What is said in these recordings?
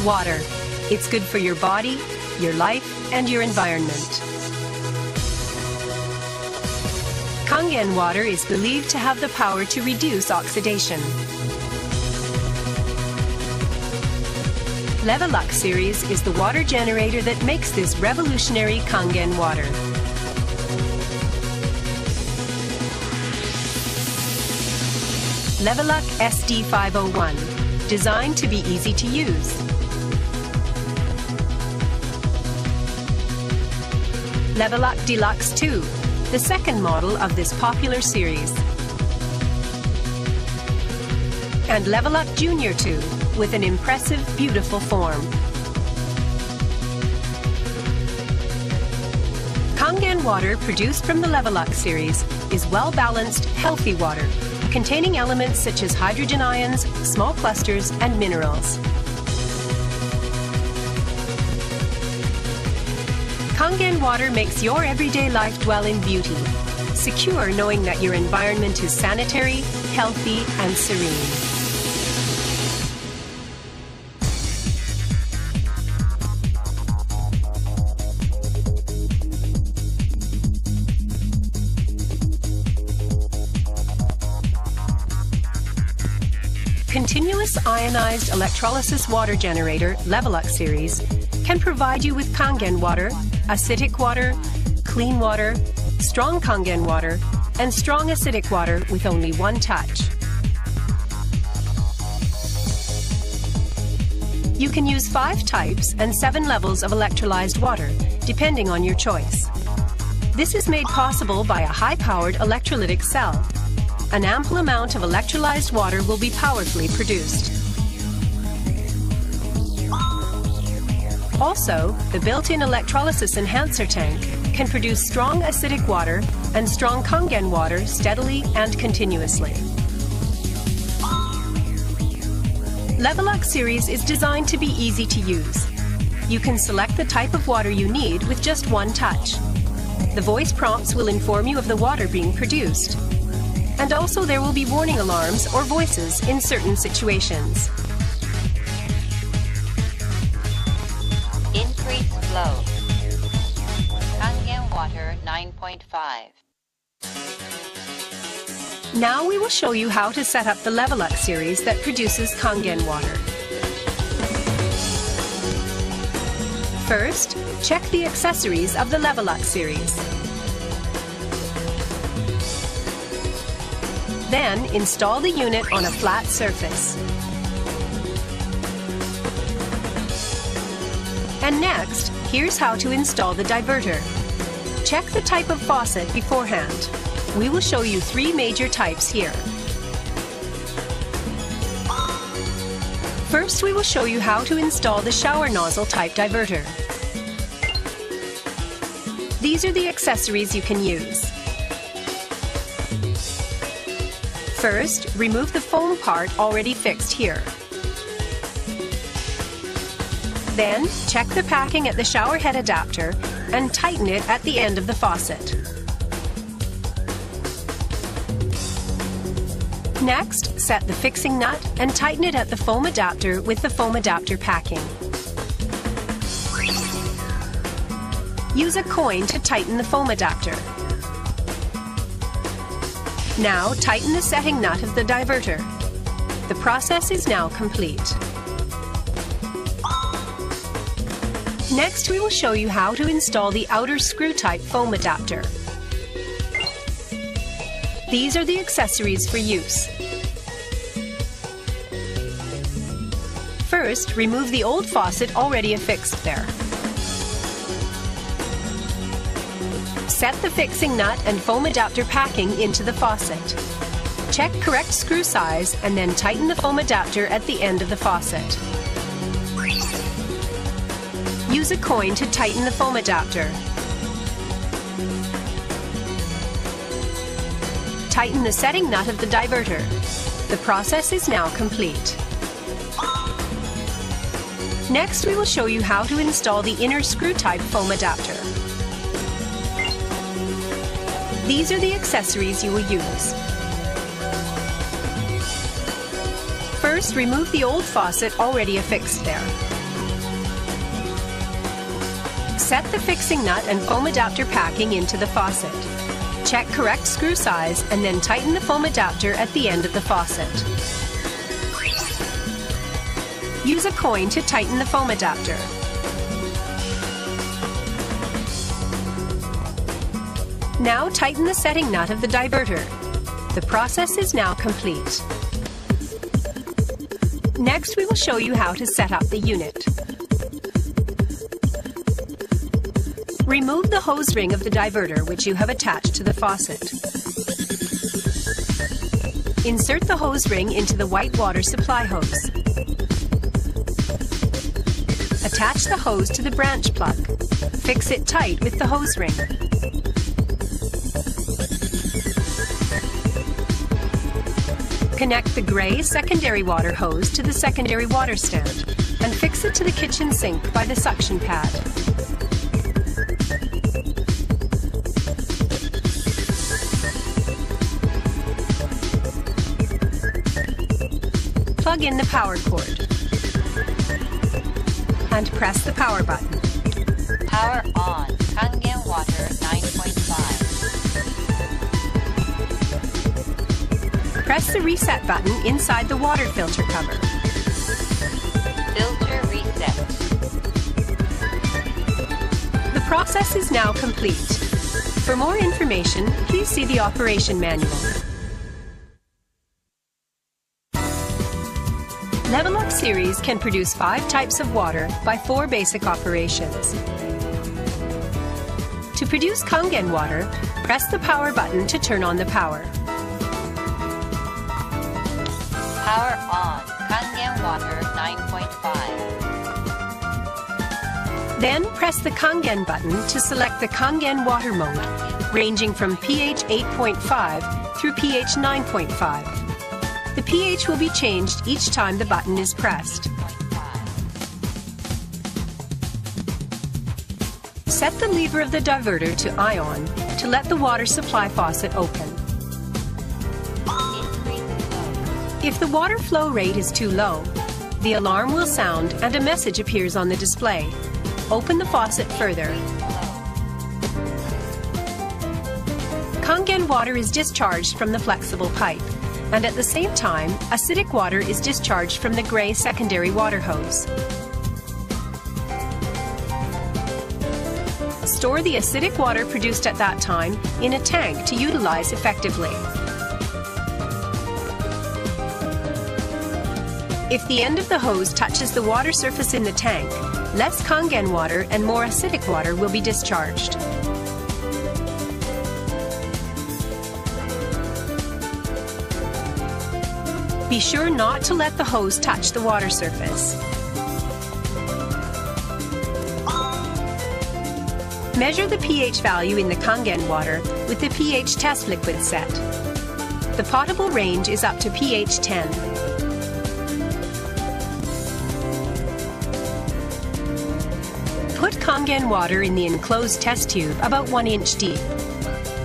Water. It's good for your body, your life, and your environment. Kangen water is believed to have the power to reduce oxidation. Levelux series is the water generator that makes this revolutionary Kangen water. Levelux SD501, designed to be easy to use. Levelux Deluxe 2, the second model of this popular series. And Levelux Junior 2, with an impressive, beautiful form. Kangen water produced from the Levelux series is well-balanced, healthy water, containing elements such as hydrogen ions, small clusters, and minerals. Kangen water makes your everyday life dwell in beauty, secure knowing that your environment is sanitary, healthy, and serene. Continuous ionized electrolysis water generator Levelux series can provide you with Kangen water, acidic water, clean water, strong Kangen water, and strong acidic water with only one touch. You can use 5 types and 7 levels of electrolyzed water, depending on your choice. This is made possible by a high-powered electrolytic cell. An ample amount of electrolyzed water will be powerfully produced. Also, the built-in electrolysis enhancer tank can produce strong acidic water and strong Kangen water steadily and continuously. Levelux series is designed to be easy to use. You can select the type of water you need with just one touch. The voice prompts will inform you of the water being produced. And also there will be warning alarms or voices in certain situations. Increase flow. Kangen water 9.5. Now we will show you how to set up the Levelux series that produces Kangen water. First, check the accessories of the Levelux series. Then, install the unit on a flat surface. And next, here's how to install the diverter. Check the type of faucet beforehand. We will show you 3 major types here. First, we will show you how to install the shower nozzle type diverter. These are the accessories you can use. First, remove the foam part already fixed here. Then, check the packing at the shower head adapter and tighten it at the end of the faucet. Next, set the fixing nut and tighten it at the foam adapter with the foam adapter packing. Use a coin to tighten the foam adapter. Now, tighten the setting nut of the diverter. The process is now complete. Next, we will show you how to install the outer screw-type foam adapter. These are the accessories for use. First, remove the old faucet already affixed there. Set the fixing nut and foam adapter packing into the faucet. Check correct screw size and then tighten the foam adapter at the end of the faucet. Use a coin to tighten the foam adapter. Tighten the setting nut of the diverter. The process is now complete. Next, we will show you how to install the inner screw-type foam adapter. These are the accessories you will use. First, remove the old faucet already affixed there. Set the fixing nut and foam adapter packing into the faucet. Check correct screw size and then tighten the foam adapter at the end of the faucet. Use a coin to tighten the foam adapter. Now tighten the setting nut of the diverter. The process is now complete. Next, we will show you how to set up the unit. Remove the hose ring of the diverter which you have attached to the faucet. Insert the hose ring into the white water supply hose. Attach the hose to the branch plug. Fix it tight with the hose ring. Connect the gray secondary water hose to the secondary water stand and fix it to the kitchen sink by the suction pad. Plug in the power cord and press the power button. Power on. Kangen water 9.5. Press the reset button inside the water filter cover. Filter reset. The process is now complete. For more information, please see the operation manual. Levelux series can produce 5 types of water by 4 basic operations. To produce Kangen water, press the power button to turn on the power. Power on. Kangen water 9.5. Then press the Kangen button to select the Kangen water mode, ranging from pH 8.5 through pH 9.5. The pH will be changed each time the button is pressed. Set the lever of the diverter to ion to let the water supply faucet open. If the water flow rate is too low, the alarm will sound and a message appears on the display. Open the faucet further. Kangen water is discharged from the flexible pipe, and at the same time, acidic water is discharged from the gray secondary water hose. Store the acidic water produced at that time in a tank to utilize effectively. If the end of the hose touches the water surface in the tank, less Kangen water and more acidic water will be discharged. Be sure not to let the hose touch the water surface. Measure the pH value in the Kangen water with the pH test liquid set. The potable range is up to pH 10. Put Kangen water in the enclosed test tube about 1 inch deep.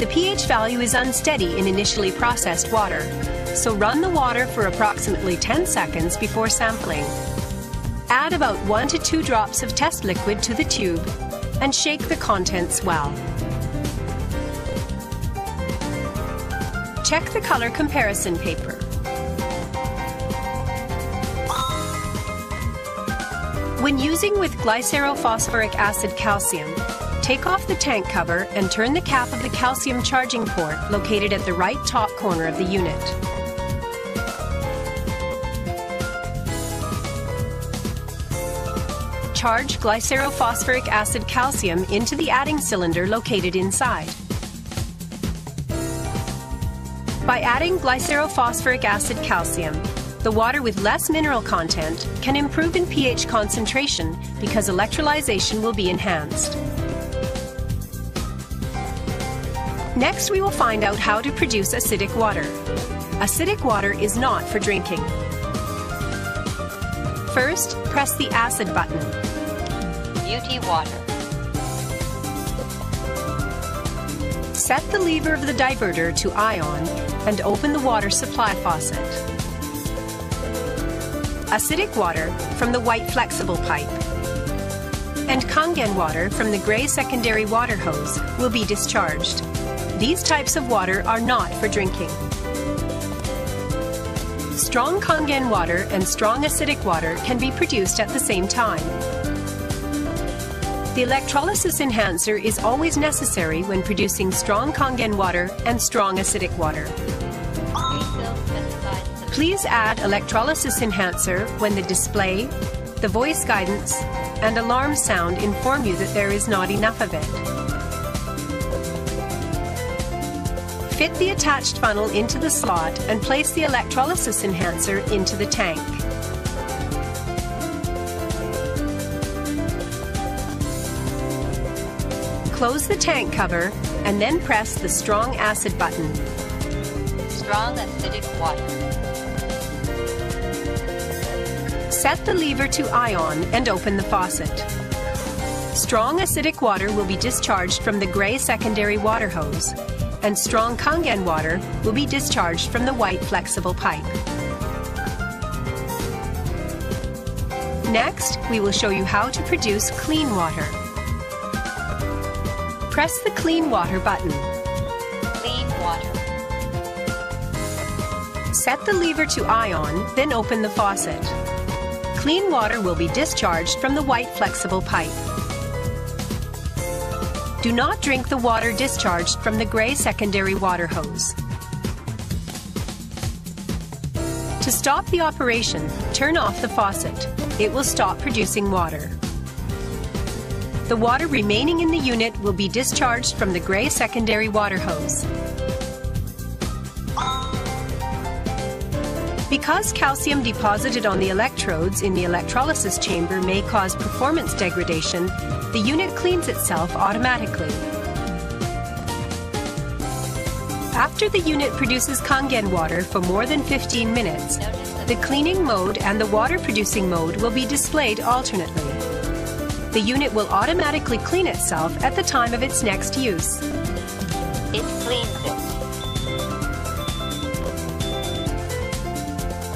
The pH value is unsteady in initially processed water, so run the water for approximately 10 seconds before sampling. Add about 1 to 2 drops of test liquid to the tube and shake the contents well. Check the color comparison paper. When using with glycerophosphoric acid calcium, take off the tank cover and turn the cap of the calcium charging port located at the right top corner of the unit. Charge glycerophosphoric acid calcium into the adding cylinder located inside. By adding glycerophosphoric acid calcium, the water with less mineral content can improve in pH concentration because electrolyzation will be enhanced. Next, we will find out how to produce acidic water. Acidic water is not for drinking. First, press the acid button. Beauty water. Set the lever of the diverter to ion and open the water supply faucet. Acidic water from the white flexible pipe. and Kangen water from the gray secondary water hose will be discharged. These types of water are not for drinking. Strong Kangen water and strong acidic water can be produced at the same time. The electrolysis enhancer is always necessary when producing strong Kangen water and strong acidic water. Please add electrolysis enhancer when the display, the voice guidance, and alarm sound inform you that there is not enough of it. Fit the attached funnel into the slot and place the electrolysis enhancer into the tank. Close the tank cover and then press the strong acid button. Strong acidic water. Set the lever to ion and open the faucet. Strong acidic water will be discharged from the gray secondary water hose, and strong Kangen water will be discharged from the white flexible pipe. Next, we will show you how to produce clean water. Press the Clean Water button. Clean water. Set the lever to ion, then open the faucet. Clean water will be discharged from the white flexible pipe. Do not drink the water discharged from the gray secondary water hose. To stop the operation, turn off the faucet. It will stop producing water. The water remaining in the unit will be discharged from the gray secondary water hose. Because calcium deposited on the electrodes in the electrolysis chamber may cause performance degradation, the unit cleans itself automatically. After the unit produces Kangen water for more than 15 minutes, the cleaning mode and the water producing mode will be displayed alternately. The unit will automatically clean itself at the time of its next use. It cleans it.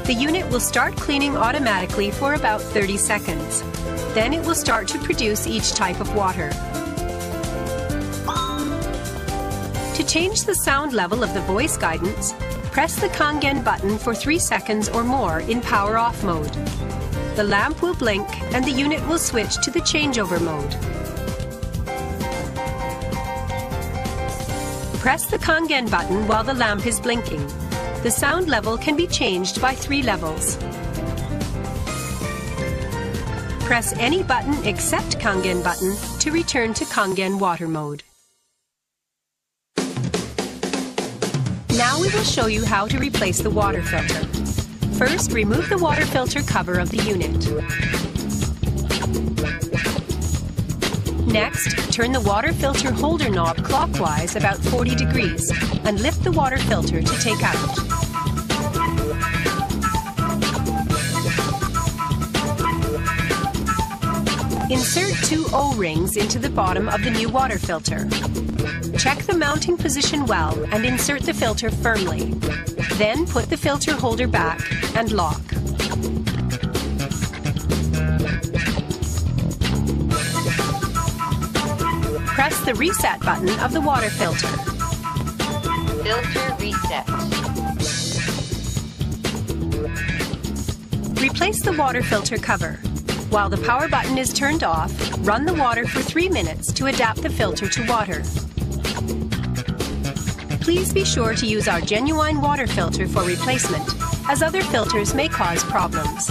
The unit will start cleaning automatically for about 30 seconds. Then it will start to produce each type of water. To change the sound level of the voice guidance, press the Kangen button for 3 seconds or more in power off mode. The lamp will blink and the unit will switch to the changeover mode. Press the Kangen button while the lamp is blinking. The sound level can be changed by 3 levels. Press any button except Kangen button to return to Kangen water mode. Now we will show you how to replace the water filter. First, remove the water filter cover of the unit. Next, turn the water filter holder knob clockwise about 40 degrees and lift the water filter to take out. Insert 2 O-rings into the bottom of the new water filter. Check the mounting position well and insert the filter firmly. Then put the filter holder back and lock. Press the reset button of the water filter. Filter reset. Replace the water filter cover. While the power button is turned off, run the water for 3 minutes to adapt the filter to water. Please be sure to use our genuine water filter for replacement, as other filters may cause problems.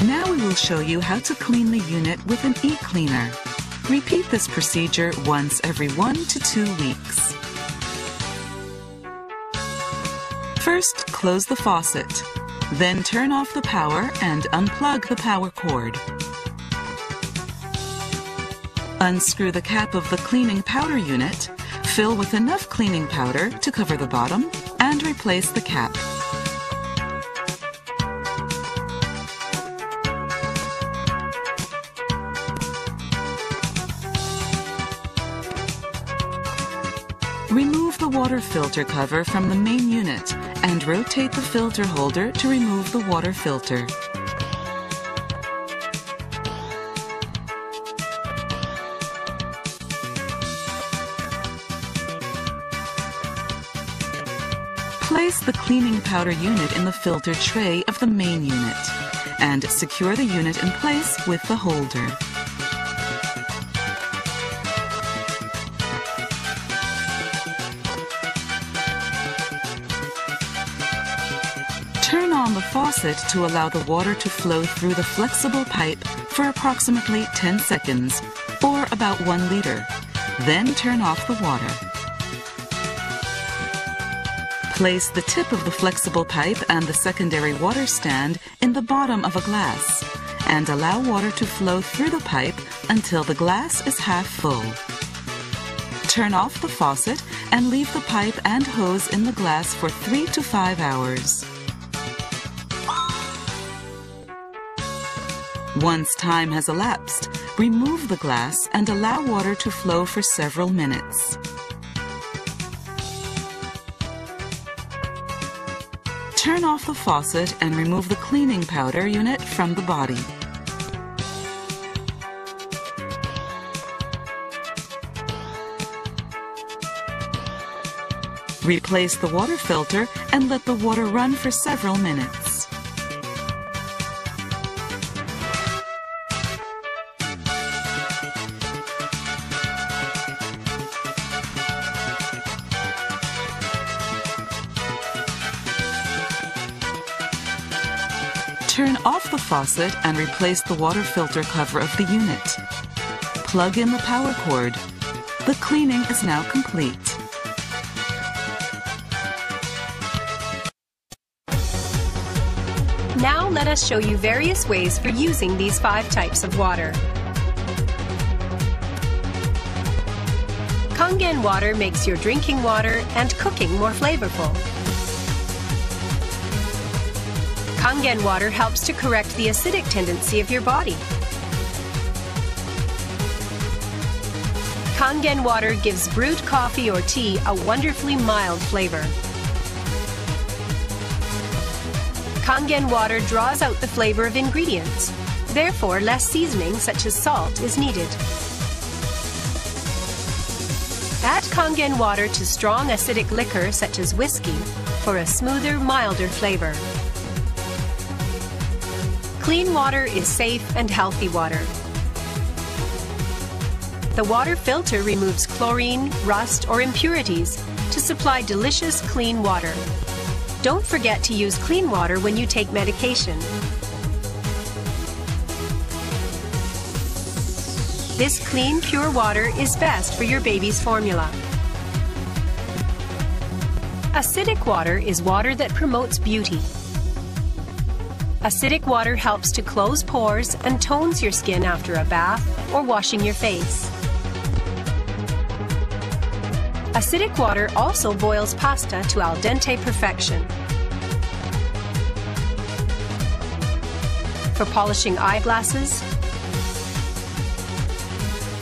Now we will show you how to clean the unit with an e-cleaner. Repeat this procedure once every 1 to 2 weeks. First, close the faucet. Then turn off the power and unplug the power cord. Unscrew the cap of the cleaning powder unit, fill with enough cleaning powder to cover the bottom, and replace the cap. Remove the water filter cover from the main unit and and rotate the filter holder to remove the water filter. Place the cleaning powder unit in the filter tray of the main unit and secure the unit in place with the holder. Turn on the faucet to allow the water to flow through the flexible pipe for approximately 10 seconds, or about 1 liter. Then turn off the water. Place the tip of the flexible pipe and the secondary water stand in the bottom of a glass and allow water to flow through the pipe until the glass is half full. Turn off the faucet and leave the pipe and hose in the glass for 3 to 5 hours. Once time has elapsed, remove the glass and allow water to flow for several minutes. Turn off the faucet and remove the cleaning powder unit from the body. Replace the water filter and let the water run for several minutes. Turn off the faucet and replace the water filter cover of the unit. Plug in the power cord. The cleaning is now complete. Now let us show you various ways for using these 5 types of water. Kangen water makes your drinking water and cooking more flavorful. Kangen water helps to correct the acidic tendency of your body. Kangen water gives brewed coffee or tea a wonderfully mild flavor. Kangen water draws out the flavor of ingredients. Therefore, less seasoning such as salt is needed. Add Kangen water to strong acidic liquor such as whiskey for a smoother, milder flavor. Clean water is safe and healthy water. The water filter removes chlorine, rust, or impurities to supply delicious, clean water. Don't forget to use clean water when you take medication. This clean, pure water is best for your baby's formula. Acidic water is water that promotes beauty. Acidic water helps to close pores and tones your skin after a bath or washing your face. Acidic water also boils pasta to al dente perfection. For polishing eyeglasses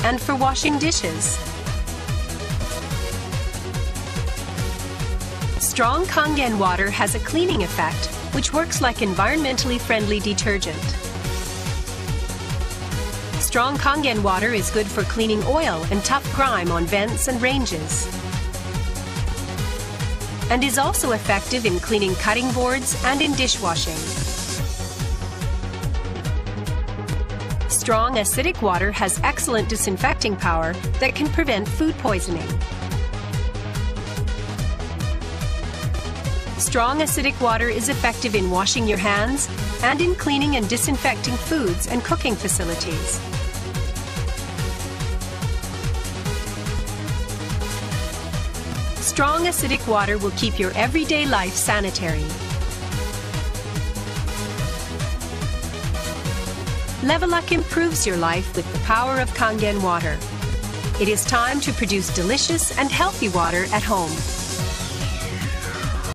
and for washing dishes. Strong Kangen water has a cleaning effect which works like environmentally friendly detergent. Strong Kangen water is good for cleaning oil and tough grime on vents and ranges, and is also effective in cleaning cutting boards and in dishwashing. Strong acidic water has excellent disinfecting power that can prevent food poisoning. Strong acidic water is effective in washing your hands and in cleaning and disinfecting foods and cooking facilities. Strong acidic water will keep your everyday life sanitary. Leveluck improves your life with the power of Kangen water. It is time to produce delicious and healthy water at home.